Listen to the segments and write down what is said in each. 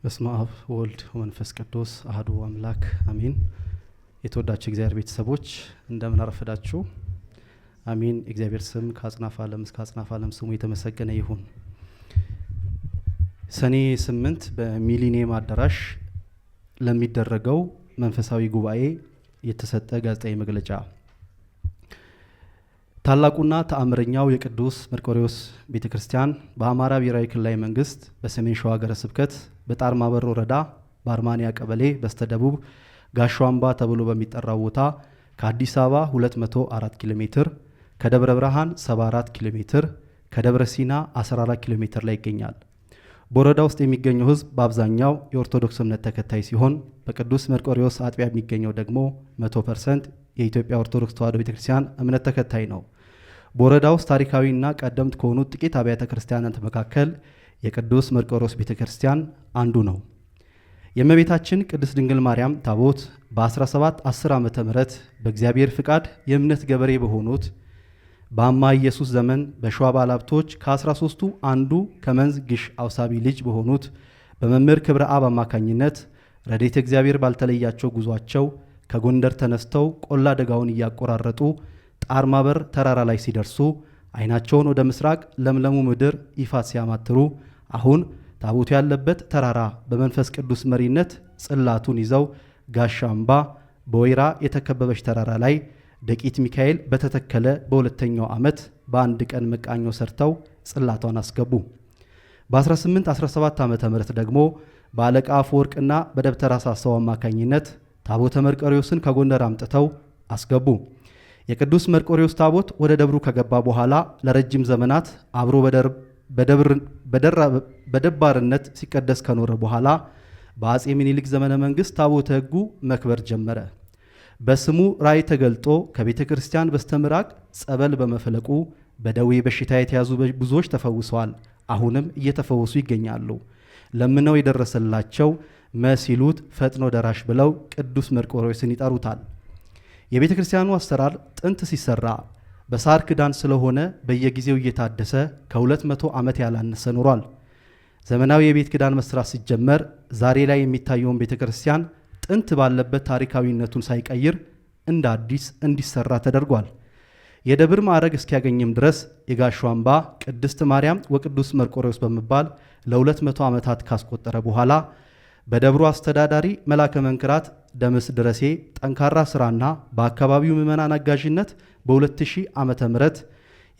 በስመ አብ ወልድ ወመንፈስ ቅዱስ አሐዱ አምላክ አሜን። የተወዳችሁ እግዚአብሔር ቤተሰቦች እንደምን አረፈዳችሁ? አሜን። እግዚአብሔር ስም ከአጽናፈ ዓለም እስከ አጽናፈ ዓለም ስሙ የተመሰገነ ይሁን። ሰኔ 8 በሚሊኒየም አዳራሽ ለሚደረገው መንፈሳዊ ጉባኤ የተሰጠ ጋዜጣዊ መግለጫ። ታላቁና ተአምረኛው የቅዱስ መርቆሬዎስ ቤተክርስቲያን በአማራ ብሔራዊ ክልላዊ መንግስት በሰሜን ሸዋ ሀገረ ስብከት በጣርማበር ወረዳ በአርማንያ ቀበሌ በስተደቡብ ጋሾ አምባ ተብሎ በሚጠራው ቦታ ከአዲስ አበባ 204 ኪሎ ሜትር፣ ከደብረ ብርሃን 74 ኪሎ ሜትር፣ ከደብረ ሲና 14 ኪሎ ሜትር ላይ ይገኛል። በወረዳ ውስጥ የሚገኘው ህዝብ በአብዛኛው የኦርቶዶክስ እምነት ተከታይ ሲሆን በቅዱስ መርቆሬዎስ አጥቢያ የሚገኘው ደግሞ 100% የኢትዮጵያ ኦርቶዶክስ ተዋሕዶ ቤተክርስቲያን እምነት ተከታይ ነው። በወረዳ ውስጥ ታሪካዊና ቀደምት ከሆኑ ጥቂት አብያተ ክርስቲያናት መካከል የቅዱስ መርቆሬዎስ ቤተክርስቲያን አንዱ ነው። የእመቤታችን ቅድስት ድንግል ማርያም ታቦት በ1710 ዓመተ ምህረት በእግዚአብሔር ፍቃድ የእምነት ገበሬ በሆኑት በአማ ኢየሱስ ዘመን በሸዋ ባለሀብቶች ከ13ቱ አንዱ ከመንዝ ግሽ አውሳቢ ልጅ በሆኑት በመምህር ክብረ አብ አማካኝነት ረድኤተ እግዚአብሔር ባልተለያቸው ጉዟቸው ከጎንደር ተነስተው ቆላ ደጋውን እያቆራረጡ ጣርማበር ተራራ ላይ ሲደርሱ አይናቸውን ወደ ምስራቅ ለምለሙ ምድር ይፋት ሲያማትሩ አሁን ታቦቱ ያለበት ተራራ በመንፈስ ቅዱስ መሪነት ጽላቱን ይዘው ጋሻ አምባ በወይራ የተከበበች ተራራ ላይ ደቂት ሚካኤል በተተከለ በሁለተኛው ዓመት በአንድ ቀን መቃኞ ሰርተው ጽላቷን አስገቡ። በ1817 ዓመተ ምህረት ደግሞ በአለቃ አፈወርቅና በደብተራ ሳሳው አማካኝነት ታቦተ መርቆሬዎስን ከጎንደር አምጥተው አስገቡ። የቅዱስ መርቆሬዎስ ታቦት ወደ ደብሩ ከገባ በኋላ ለረጅም ዘመናት አብሮ በደባርነት ሲቀደስ ከኖረ በኋላ በአጼ ምኒልክ ዘመነ መንግስት ታቦተ ሕጉ መክበር ጀመረ። በስሙ ራእይ ተገልጦ ከቤተ ክርስቲያን በስተምራቅ ጸበል በመፈለቁ በደዌ በሽታ የተያዙ ብዙዎች ተፈውሰዋል። አሁንም እየተፈወሱ ይገኛሉ። ለምነው የደረሰላቸው መሲሉት ፈጥኖ ደራሽ ብለው ቅዱስ መርቆሬዎስን ይጠሩታል። የቤተ ክርስቲያኑ አሰራር ጥንት ሲሰራ በሳር ክዳን ስለሆነ በየጊዜው እየታደሰ ከ200 ዓመት ያላነሰ ኖሯል። ዘመናዊ የቤት ክዳን መስራት ሲጀመር ዛሬ ላይ የሚታየውን ቤተ ክርስቲያን ጥንት ባለበት ታሪካዊነቱን ሳይቀይር እንደ አዲስ እንዲሰራ ተደርጓል። የደብር ማዕረግ እስኪያገኝም ድረስ የጋሾ አምባ ቅድስት ማርያም ወቅዱስ መርቆሬዎስ በመባል ለ200 ዓመታት ካስቆጠረ በኋላ በደብሩ አስተዳዳሪ መላከ መንክራት ደምስ ድረሴ ጠንካራ ስራና በአካባቢው ምዕመናን አጋዥነት በ2000 ዓመተ ምህረት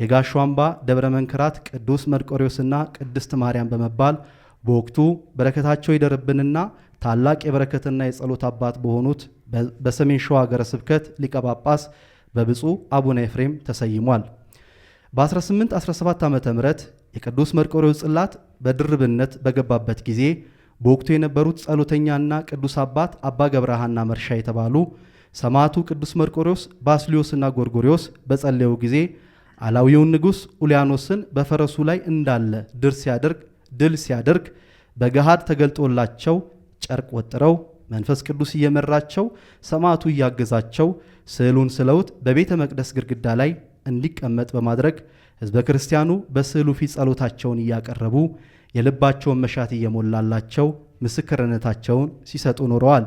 የጋሾ አምባ ደብረ መንክራት ቅዱስ መርቆሬዎስና ቅድስት ማርያም በመባል በወቅቱ በረከታቸው ይደርብንና ታላቅ የበረከትና የጸሎት አባት በሆኑት በሰሜን ሸዋ ሀገረ ስብከት ሊቀ ጳጳስ በብፁዕ አቡነ ኤፍሬም ተሰይሟል። በ1817 ዓመተ ምህረት የቅዱስ መርቆሬዎስ ጽላት በድርብነት በገባበት ጊዜ በወቅቱ የነበሩት ጸሎተኛና ቅዱስ አባት አባ ገብረሃና መርሻ የተባሉ ሰማዕቱ ቅዱስ መርቆሬዎስ ባስልዮስና ጎርጎሪዎስ በጸለዩ ጊዜ አላዊውን ንጉሥ ኡልያኖስን በፈረሱ ላይ እንዳለ ድል ሲያደርግ በገሃድ ተገልጦላቸው ጨርቅ ወጥረው መንፈስ ቅዱስ እየመራቸው ሰማዕቱ እያገዛቸው ስዕሉን ስለውት በቤተ መቅደስ ግድግዳ ላይ እንዲቀመጥ በማድረግ ሕዝበ ክርስቲያኑ በስዕሉ ፊት ጸሎታቸውን እያቀረቡ የልባቸውን መሻት እየሞላላቸው ምስክርነታቸውን ሲሰጡ ኖረዋል።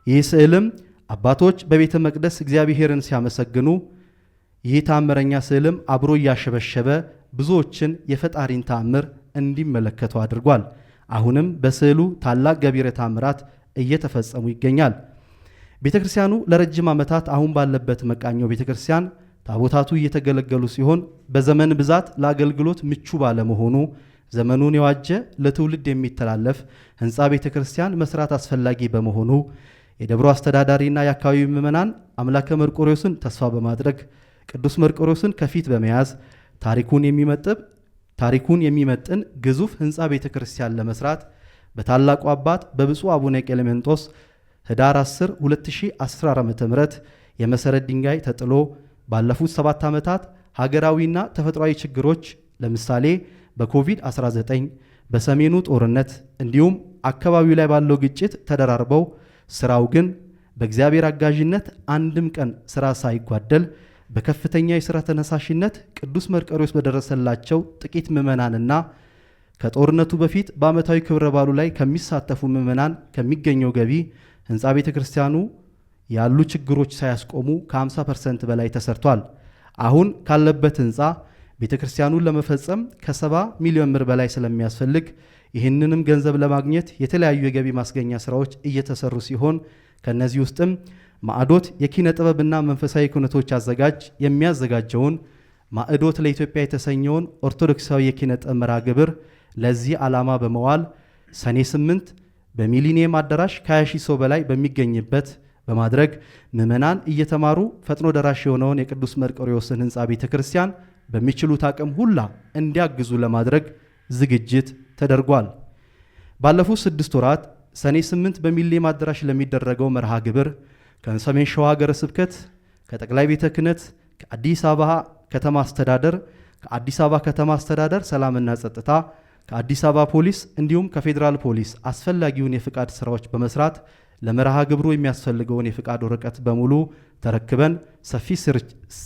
ይህ ስዕልም አባቶች በቤተ መቅደስ እግዚአብሔርን ሲያመሰግኑ ይህ ታምረኛ ስዕልም አብሮ እያሸበሸበ ብዙዎችን የፈጣሪን ታምር እንዲመለከቱ አድርጓል። አሁንም በስዕሉ ታላቅ ገቢረ ታምራት እየተፈጸሙ ይገኛል። ቤተ ክርስቲያኑ ለረጅም ዓመታት አሁን ባለበት መቃኛው ቤተ ክርስቲያን ታቦታቱ እየተገለገሉ ሲሆን በዘመን ብዛት ለአገልግሎት ምቹ ባለመሆኑ ዘመኑን የዋጀ ለትውልድ የሚተላለፍ ህንፃ ቤተ ክርስቲያን መስራት አስፈላጊ በመሆኑ የደብሩ አስተዳዳሪና የአካባቢው ምዕመናን አምላከ መርቆሬዎስን ተስፋ በማድረግ ቅዱስ መርቆሬዎስን ከፊት በመያዝ ታሪኩን የሚመጥን ግዙፍ ህንፃ ቤተ ክርስቲያን ለመስራት በታላቁ አባት በብፁዕ አቡነ ቀሌምንጦስ ህዳር 10 2010 ዓ.ም የመሰረት ድንጋይ ተጥሎ ባለፉት 7 ዓመታት ሀገራዊና ተፈጥሯዊ ችግሮች ለምሳሌ በኮቪድ-19 በሰሜኑ ጦርነት እንዲሁም አካባቢው ላይ ባለው ግጭት ተደራርበው ስራው ግን በእግዚአብሔር አጋዥነት አንድም ቀን ስራ ሳይጓደል በከፍተኛ የሥራ ተነሳሽነት ቅዱስ መርቆሬዎስ በደረሰላቸው ጥቂት ምዕመናንና ከጦርነቱ በፊት በዓመታዊ ክብረ በዓሉ ላይ ከሚሳተፉ ምዕመናን ከሚገኘው ገቢ ህንፃ ቤተ ክርስቲያኑ ያሉ ችግሮች ሳያስቆሙ ከ50% በላይ ተሰርቷል። አሁን ካለበት ህንፃ ቤተ ክርስቲያኑን ለመፈጸም ከ70 ሚሊዮን ብር በላይ ስለሚያስፈልግ ይህንንም ገንዘብ ለማግኘት የተለያዩ የገቢ ማስገኛ ስራዎች እየተሰሩ ሲሆን ከነዚህ ውስጥም ማዕዶት የኪነ ጥበብና መንፈሳዊ ኩነቶች አዘጋጅ የሚያዘጋጀውን ማዕዶት ለኢትዮጵያ የተሰኘውን ኦርቶዶክሳዊ የኪነ ጥበብ መርሃ ግብር ለዚህ ዓላማ በመዋል ሰኔ 8 በሚሊኒየም አዳራሽ ከ20,000 ሰው በላይ በሚገኝበት በማድረግ ምዕመናን እየተማሩ ፈጥኖ ደራሽ የሆነውን የቅዱስ መርቆሬዎስን ህንፃ ቤተ ክርስቲያን በሚችሉት አቅም ሁላ እንዲያግዙ ለማድረግ ዝግጅት ተደርጓል። ባለፉት 6 ወራት ሰኔ 8 በሚሊኒየም አዳራሽ ለሚደረገው መርሃ ግብር ከሰሜን ሸዋ ሀገረ ስብከት፣ ከጠቅላይ ቤተ ክህነት፣ ከአዲስ አበባ ከተማ አስተዳደር፣ ከአዲስ አበባ ከተማ አስተዳደር ሰላምና ጸጥታ፣ ከአዲስ አበባ ፖሊስ እንዲሁም ከፌዴራል ፖሊስ አስፈላጊውን የፍቃድ ስራዎች በመስራት ለመርሃ ግብሩ የሚያስፈልገውን የፍቃድ ወረቀት በሙሉ ተረክበን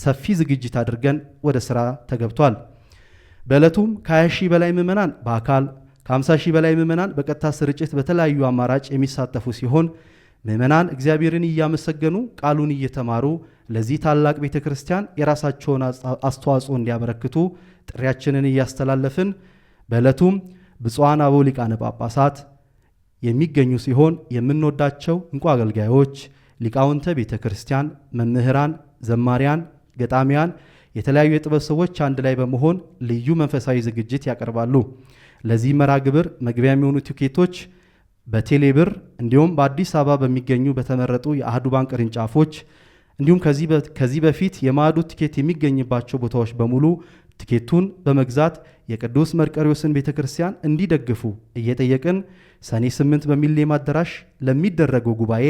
ሰፊ ዝግጅት አድርገን ወደ ስራ ተገብቷል። በዕለቱም ከ20,000 በላይ ምዕመናን በአካል ከ50,000 በላይ ምዕመናን በቀጥታ ስርጭት በተለያዩ አማራጭ የሚሳተፉ ሲሆን ምዕመናን እግዚአብሔርን እያመሰገኑ ቃሉን እየተማሩ ለዚህ ታላቅ ቤተ ክርስቲያን የራሳቸውን አስተዋጽኦ እንዲያበረክቱ ጥሪያችንን እያስተላለፍን በዕለቱም ብፁዓን አበው ሊቃነ ጳጳሳት የሚገኙ ሲሆን የምንወዳቸው እንቁ አገልጋዮች፣ ሊቃውንተ ቤተ ክርስቲያን፣ መምህራን፣ ዘማሪያን፣ ገጣሚያን፣ የተለያዩ የጥበብ ሰዎች አንድ ላይ በመሆን ልዩ መንፈሳዊ ዝግጅት ያቀርባሉ። ለዚህ መርሃ ግብር መግቢያ የሚሆኑ ቲኬቶች በቴሌብር እንዲሁም በአዲስ አበባ በሚገኙ በተመረጡ የአህዱ ባንክ ቅርንጫፎች እንዲሁም ከዚህ በፊት የማዕዶት ቲኬት የሚገኝባቸው ቦታዎች በሙሉ ቲኬቱን በመግዛት የቅዱስ መርቆሬዎስን ቤተ ክርስቲያን እንዲደግፉ እየጠየቅን ሰኔ 8 በሚሊኒየም አዳራሽ ለሚደረገው ጉባኤ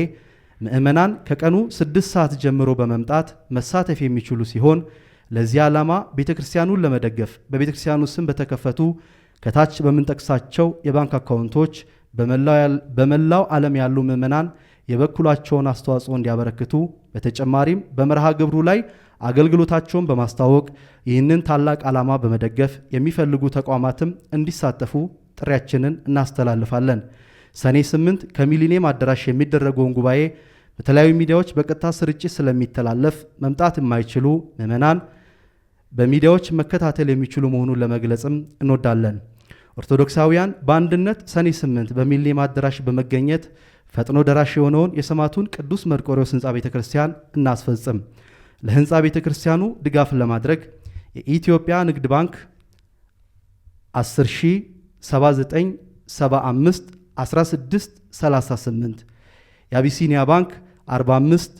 ምዕመናን ከቀኑ 6 ሰዓት ጀምሮ በመምጣት መሳተፍ የሚችሉ ሲሆን ለዚህ ዓላማ ቤተ ክርስቲያኑን ለመደገፍ በቤተ ክርስቲያኑ ስም በተከፈቱ ከታች በምንጠቅሳቸው የባንክ አካውንቶች በመላው ዓለም ያሉ ምዕመናን የበኩላቸውን አስተዋጽኦ እንዲያበረክቱ በተጨማሪም በመርሃ ግብሩ ላይ አገልግሎታቸውን በማስተዋወቅ ይህንን ታላቅ ዓላማ በመደገፍ የሚፈልጉ ተቋማትም እንዲሳተፉ ጥሪያችንን እናስተላልፋለን። ሰኔ 8 ከሚሊኒየም አዳራሽ የሚደረገውን ጉባኤ በተለያዩ ሚዲያዎች በቀጥታ ስርጭት ስለሚተላለፍ መምጣት የማይችሉ ምዕመናን በሚዲያዎች መከታተል የሚችሉ መሆኑን ለመግለጽም እንወዳለን። ኦርቶዶክሳውያን በአንድነት ሰኔ 8 በሚሊኒየም አዳራሽ በመገኘት ፈጥኖ ደራሽ የሆነውን የሰማዕቱን ቅዱስ መርቆሬዎስ ህንፃ ቤተ ክርስቲያን እናስፈጽም። ለህንፃ ቤተ ክርስቲያኑ ድጋፍ ለማድረግ የኢትዮጵያ ንግድ ባንክ 10,7975 1638 የአቢሲኒያ ባንክ 45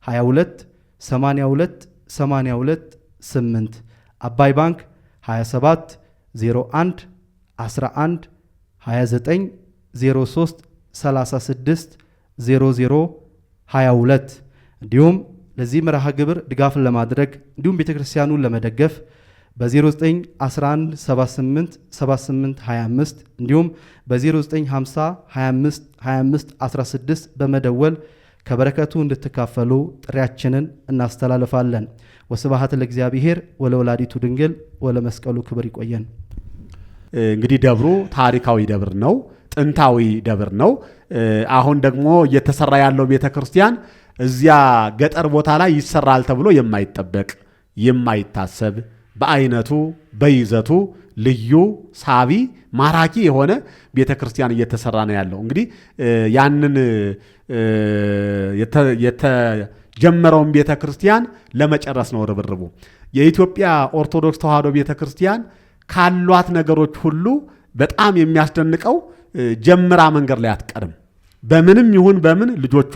22 82 82 8 አባይ ባንክ 27 01 11 29 03 36 00 22 እንዲሁም ለዚህ መርሃ ግብር ድጋፍ ለማድረግ እንዲሁም ቤተክርስቲያኑን ለመደገፍ በ0911 78 78 25 እንዲሁም በ0950 25 25 16 በመደወል ከበረከቱ እንድትካፈሉ ጥሪያችንን እናስተላልፋለን። ወስብሐት ለእግዚአብሔር ወለወላዲቱ ድንግል ወለመስቀሉ ክብር። ይቆየን። እንግዲህ ደብሩ ታሪካዊ ደብር ነው፣ ጥንታዊ ደብር ነው። አሁን ደግሞ እየተሰራ ያለው ቤተክርስቲያን እዚያ ገጠር ቦታ ላይ ይሰራል ተብሎ የማይጠበቅ የማይታሰብ በአይነቱ በይዘቱ ልዩ ሳቢ ማራኪ የሆነ ቤተክርስቲያን እየተሰራ ነው ያለው። እንግዲህ ያንን የተጀመረውን ቤተክርስቲያን ለመጨረስ ነው ርብርቡ። የኢትዮጵያ ኦርቶዶክስ ተዋሕዶ ቤተክርስቲያን ካሏት ነገሮች ሁሉ በጣም የሚያስደንቀው ጀምራ መንገድ ላይ አትቀርም። በምንም ይሁን በምን ልጆቿ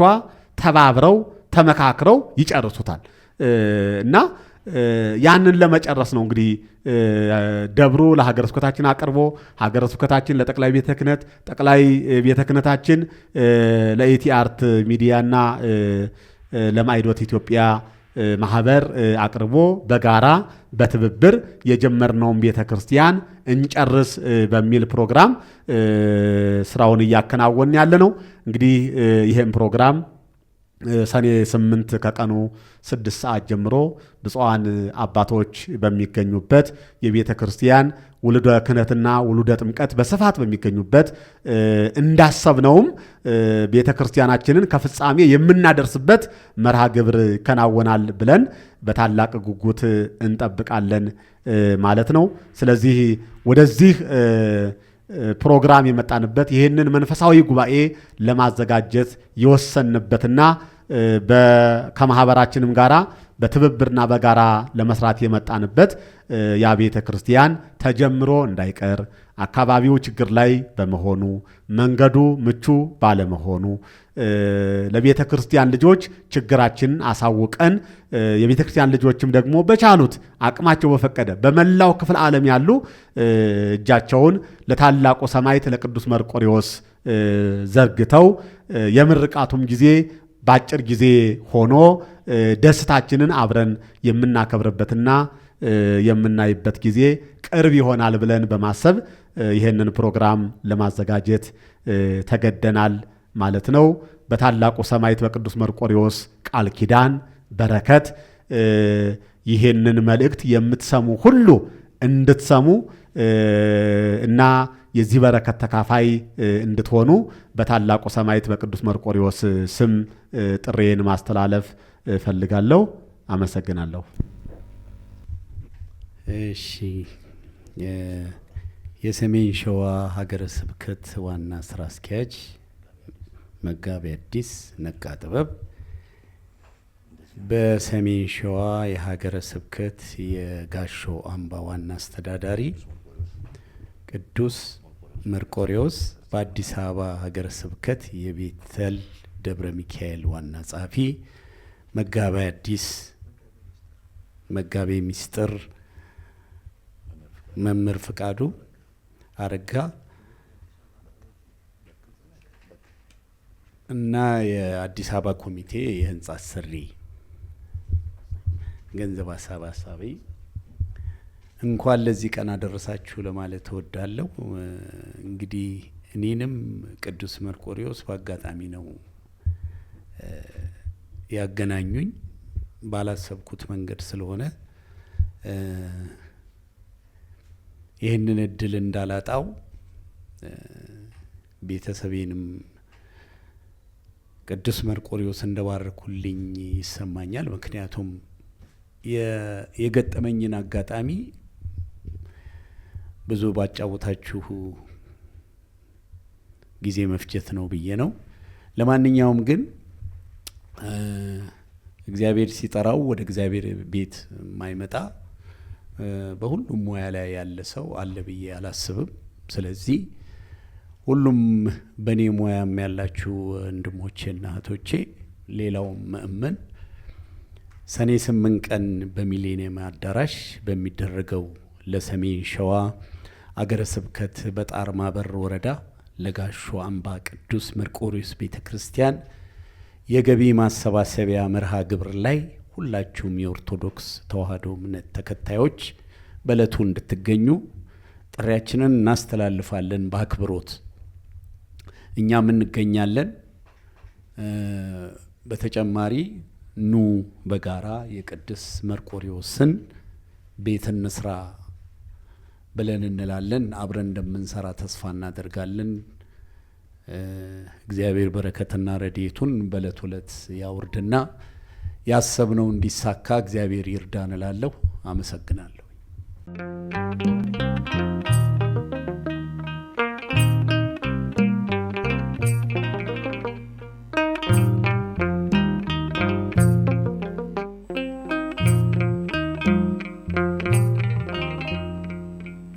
ተባብረው ተመካክረው ይጨርሱታል እና ያንን ለመጨረስ ነው እንግዲህ ደብሩ ለሀገረ ስብከታችን አቅርቦ ሀገረ ስብከታችን ለጠቅላይ ቤተ ክህነት፣ ጠቅላይ ቤተ ክህነታችን ለኢቲ አርት ሚዲያና ለማዕዶት ኢትዮጵያ ማህበር አቅርቦ በጋራ በትብብር የጀመርነውን ቤተ ክርስቲያን እንጨርስ በሚል ፕሮግራም ስራውን እያከናወን ያለ ነው። እንግዲህ ይሄን ፕሮግራም ሰኔ 8 ከቀኑ 6 ሰዓት ጀምሮ ብፁዓን አባቶች በሚገኙበት የቤተ ክርስቲያን ውሉደ ክህነትና ውሉደ ጥምቀት በስፋት በሚገኙበት እንዳሰብነውም ቤተ ክርስቲያናችንን ከፍጻሜ የምናደርስበት መርሃ ግብር ይከናወናል ብለን በታላቅ ጉጉት እንጠብቃለን ማለት ነው። ስለዚህ ወደዚህ ፕሮግራም የመጣንበት ይህንን መንፈሳዊ ጉባኤ ለማዘጋጀት የወሰንበትና ከማህበራችንም ጋራ በትብብርና በጋራ ለመስራት የመጣንበት ያ ቤተ ክርስቲያን ተጀምሮ እንዳይቀር አካባቢው ችግር ላይ በመሆኑ መንገዱ ምቹ ባለመሆኑ ለቤተ ክርስቲያን ልጆች ችግራችንን አሳውቀን የቤተ ክርስቲያን ልጆችም ደግሞ በቻሉት አቅማቸው በፈቀደ በመላው ክፍለ ዓለም ያሉ እጃቸውን ለታላቁ ሰማዕት ለቅዱስ መርቆሬዎስ ዘርግተው የምርቃቱም ጊዜ በአጭር ጊዜ ሆኖ ደስታችንን አብረን የምናከብርበትና የምናይበት ጊዜ ቅርብ ይሆናል ብለን በማሰብ ይህንን ፕሮግራም ለማዘጋጀት ተገደናል ማለት ነው። በታላቁ ሰማዕት በቅዱስ መርቆሬዎስ ቃል ኪዳን በረከት ይህንን መልእክት የምትሰሙ ሁሉ እንድትሰሙ እና የዚህ በረከት ተካፋይ እንድትሆኑ በታላቁ ሰማዕት በቅዱስ መርቆሬዎስ ስም ጥሬን ማስተላለፍ እፈልጋለሁ። አመሰግናለሁ። እሺ፣ የሰሜን ሸዋ ሀገረ ስብከት ዋና ስራ አስኪያጅ መጋቤ ሐዲስ ነቃ ጥበብ፣ በሰሜን ሸዋ የሀገረ ስብከት የጋሾ አምባ ዋና አስተዳዳሪ ቅዱስ መርቆሬዎስ፣ በአዲስ አበባ ሀገረ ስብከት የቤተል ደብረ ሚካኤል ዋና ጸሐፊ መጋቤ ሐዲስ መጋቤ ምስጢር መምህር ፍቃዱ አረጋ እና የአዲስ አበባ ኮሚቴ የህንጻ አሰሪ ገንዘብ አሰባሳቢ እንኳን ለዚህ ቀን አደረሳችሁ ለማለት እወዳለሁ። እንግዲህ እኔንም ቅዱስ መርቆሬዎስ በአጋጣሚ ነው ያገናኙኝ፣ ባላሰብኩት መንገድ ስለሆነ ይህንን እድል እንዳላጣው ቤተሰቤንም ቅዱስ መርቆሬዎስ እንደባረኩልኝ ይሰማኛል። ምክንያቱም የገጠመኝን አጋጣሚ ብዙ ባጫወታችሁ ጊዜ መፍጀት ነው ብዬ ነው። ለማንኛውም ግን እግዚአብሔር ሲጠራው ወደ እግዚአብሔር ቤት የማይመጣ በሁሉም ሙያ ላይ ያለ ሰው አለ ብዬ አላስብም። ስለዚህ ሁሉም በእኔ ሙያም ያላችሁ ወንድሞቼና እህቶቼ፣ ሌላውም ምእመን ሰኔ 8 ቀን በሚሌኒየም አዳራሽ በሚደረገው ለሰሜን ሸዋ አገረ ስብከት በጣርማ በር ወረዳ ለጋሾ አምባ ቅዱስ መርቆሬዎስ ቤተ ክርስቲያን የገቢ ማሰባሰቢያ መርሃ ግብር ላይ ሁላችሁም የኦርቶዶክስ ተዋሕዶ እምነት ተከታዮች በዕለቱ እንድትገኙ ጥሪያችንን እናስተላልፋለን። በአክብሮት እኛም እንገኛለን። በተጨማሪ ኑ በጋራ የቅዱስ መርቆሬዎስን ቤት እንስራ ብለን እንላለን። አብረን እንደምንሰራ ተስፋ እናደርጋለን። እግዚአብሔር በረከትና ረድኤቱን በዕለት ዕለት ያውርድና ያሰብነው እንዲሳካ እግዚአብሔር ይርዳን እላለሁ። አመሰግናለሁ።